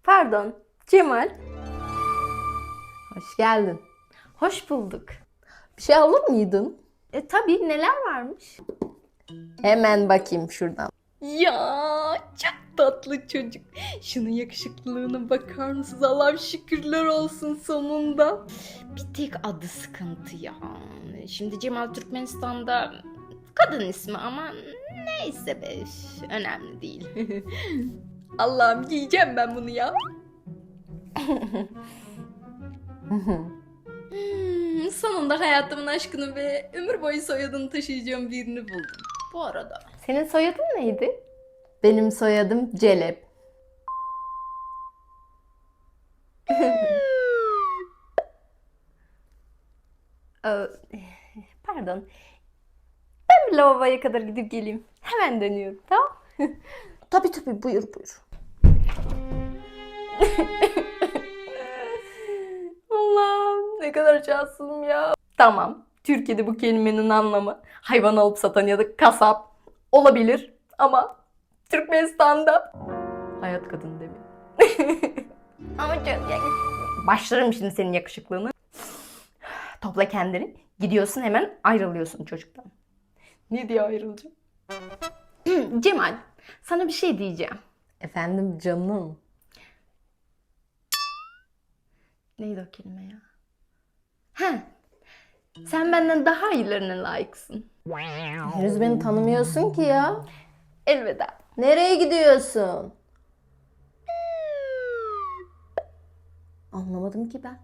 Pardon, Cemal. Hoş geldin. Hoş bulduk. Bir şey alır mıydın? Tabii neler varmış? Hemen bakayım şuradan. Ya çok tatlı çocuk. Şunun yakışıklılığına bakar mısınız? Allah'ım şükürler olsun sonunda. Bir tek adı sıkıntı ya. Şimdi Cemal Türkmenistan'da kadın ismi ama neyse be önemli değil. Allah'ım giyeceğim ben bunu ya. Sonunda hayatımın aşkını ve ömür boyu soyadını taşıyacağım birini buldum. Bu arada. Senin soyadın neydi? Benim soyadım Celep. Ee, Pardon. Ben bir lavaboya kadar gidip geleyim. Hemen dönüyorum, tamam? Tabii buyur. Allah'ım ne kadar şanslıyım ya. Tamam. Türkiye'de bu kelimenin anlamı hayvan alıp satan ya da kasap olabilir. Ama Türkmenistan'da hayat kadını demek. Ama çok yakışıklı. Başlarım şimdi senin yakışıklığını. Topla kendini. Gidiyorsun hemen ayrılıyorsun çocuktan. Ne diye ayrılacağım? Cemal, sana bir şey diyeceğim. Efendim canım. Neydi o kelime ya? He. Sen benden daha iyilerine layıksın. Henüz beni tanımıyorsun ki ya. Elveda. Nereye gidiyorsun? Anlamadım ki ben.